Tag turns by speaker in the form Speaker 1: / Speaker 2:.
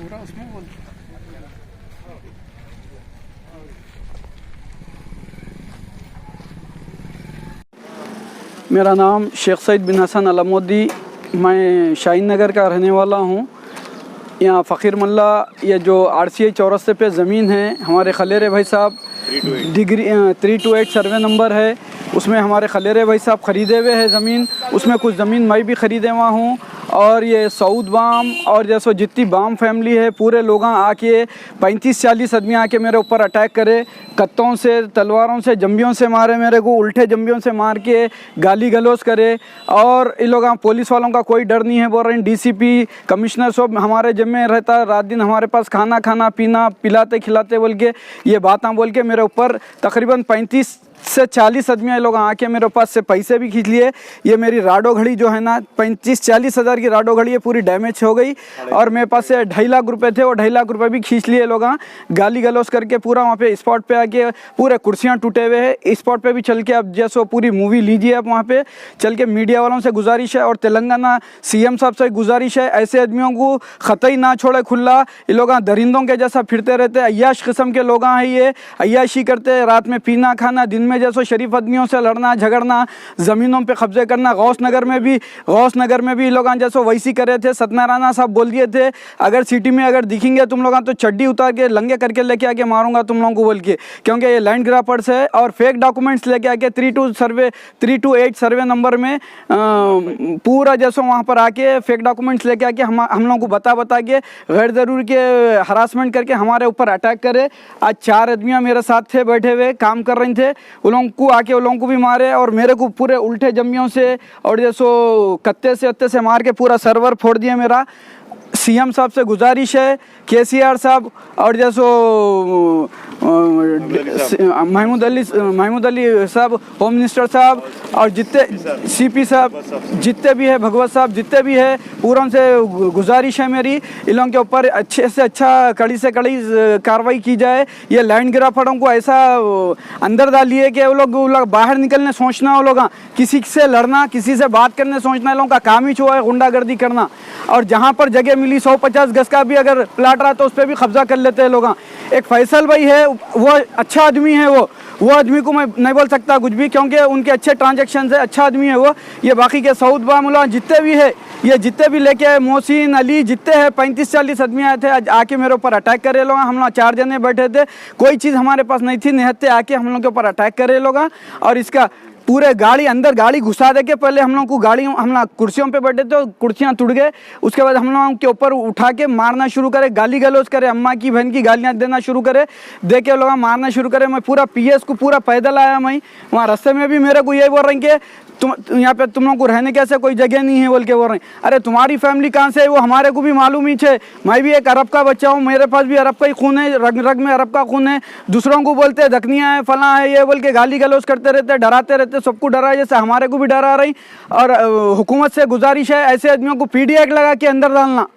Speaker 1: पूरा उसमें बोल। मेरा नाम शेख सईद बिन हसन अलमोदी, मैं शाहीन नगर का रहने वाला हूँ। यहाँ फ़कीर मल्ला ये जो RCI चौरस्ते पे ज़मीन है, हमारे खलेरे भाई साहब डिग्री 328 सर्वे नंबर है, उसमें हमारे खलेरे भाई साहब ख़रीदे हुए है ज़मीन। उसमें कुछ ज़मीन मैं भी ख़रीदे हुआ हूँ। और ये सऊद बाम और जैसो जितनी बाम फैमिली है, पूरे लोग आके 35-40 आदमी आके मेरे ऊपर अटैक करे, कत्तों से, तलवारों से, जंबियों से मारे, मेरे को उल्टे जंबियों से मार के गाली गलौज करे। और इन लोग पुलिस वालों का कोई डर नहीं है, बोल रहे हैं DCP कमिश्नर सब हमारे जिम्मे रहता है, रात दिन हमारे पास खाना पीना पिलाते खिलाते बोल के ये बातें बोल के मेरे ऊपर तकरीबन 35 से 40 आदमी लोग आके मेरे पास से पैसे भी खींच लिए। ये मेरी राडो घड़ी जो है ना 35-40 हज़ार की राडो घड़ी है, पूरी डैमेज हो गई। और मेरे पास से 2.5 लाख रुपए थे, वो 2.5 लाख रुपए भी खींच लिए लोग गाली गलौज करके। पूरा वहाँ पे स्पॉट पे आके पूरे कुर्सियाँ टूटे हुए हैं। स्पॉट पे भी चल के अब जैसो पूरी मूवी लीजिए आप, वहाँ पे चल के मीडिया वालों से गुजारिश है और तेलंगाना CM साहब से गुजारिश है, ऐसे आदमियों को ख़तई ना छोड़े खुला। ये लोग दरिंदों के जैसा फिरते रहते, अय्याश किस्म के लोग हैं, ये अय्याशी करते, रात में पीना खाना, दिन में जैसो शरीफ आदमियों से लड़ना झगड़ना, ज़मीनों पे कब्जे करना। गौस नगर में भी लोग जैसो वैसी कर रहे थे। सत्यनारायण साहब बोल दिए थे, अगर सिटी में अगर दिखेंगे तुम लोग तो चड्डी उतार के लंगे करके लेके आके मारूंगा तुम लोगों को बोल के, क्योंकि ये लैंड ग्रापर्स है। और फेक डॉक्यूमेंट्स लेके आके 328 सर्वे नंबर में पूरा जैसो वहाँ पर आके फेक डॉक्यूमेंट्स लेके आके हम लोगों को बता के गैर ज़रूरी के हरासमेंट करके हमारे ऊपर अटैक करे। आज 4 आदमियाँ मेरे साथ थे, बैठे हुए काम कर रहे थे, उन लोगों को आके उन लोगों को भी मारे और मेरे को पूरे उल्टे जम्बियों से और जैसो कत्ते से मार के पूरा सर्वर फोड़ दिया मेरा। CM साहब से गुजारिश है, KCR साहब और जैसो महमूद अली साहब, होम मिनिस्टर साहब और जितने CP साहब जितने भी है, भगवत साहब जितने भी है, पूरा उनसे गुजारिश है मेरी, इन लोगों के ऊपर अच्छे से अच्छा कड़ी से कड़ी कार्रवाई की जाए। ये लैंड ग्राफरों को ऐसा अंदर डालिए कि वो लोग बाहर निकलने सोचना, वो लोग किसी से लड़ना, किसी से बात करने सोचना, लोगों का काम ही छुआ है गुंडागर्दी करना। और जहाँ पर जगह मिली 150 गज का भी अगर प्लाट रहा तो उस पर भी कब्जा कर लेते हैं लोग। एक फैसल भाई है, वो अच्छा आदमी है, वो आदमी को मैं नहीं बोल सकता कुछ भी, क्योंकि उनके अच्छे ट्रांजैक्शन है, अच्छा आदमी है वो। ये बाकी के सऊद बामुला जितने भी है, ये जितने भी लेके आए, मोहसिन अली जितने हैं, 35-40 आदमी आए थे, आज आके मेरे ऊपर अटैक करे लोग। हम लोग 4 जने बैठे थे, कोई चीज़ हमारे पास नहीं थी, निहत्ते आके हम लोग के ऊपर अटैक करे लोग। और इसका पूरे अंदर गाड़ी घुसा दे के पहले हम लोग को हम लोग कुर्सियों पे बैठे थे, कुर्सियाँ टूट गए। उसके बाद हम लोगों के ऊपर उठा के मारना शुरू करे, गाली गलौज करे, अम्मा की बहन की गालियाँ देना शुरू करे, दे के लोग मारना शुरू करे। मैं पूरा PS को पूरा पैदल आया, मैं वहाँ रास्ते में भी मेरे को यही बोल रहे हैं कि तुम यहाँ पे तुम लोगों को रहने कैसे कोई जगह नहीं है बोल के बोल रहे हैं। अरे तुम्हारी फैमिली कहाँ से है वो हमारे को भी मालूम ही है, मैं भी एक अरब का बच्चा हूँ, मेरे पास भी अरब का ही खून है, रग रग में अरब का खून है। दूसरों को बोलते हैं दखनिया है, फला है, ये बोल के गाली गलौज करते रहते, डराते रहते, सबको डरा जैसे हमारे को भी डरा रही। और हुकूमत से गुजारिश है, ऐसे आदमियों को PD एक्ट लगा के अंदर डालना।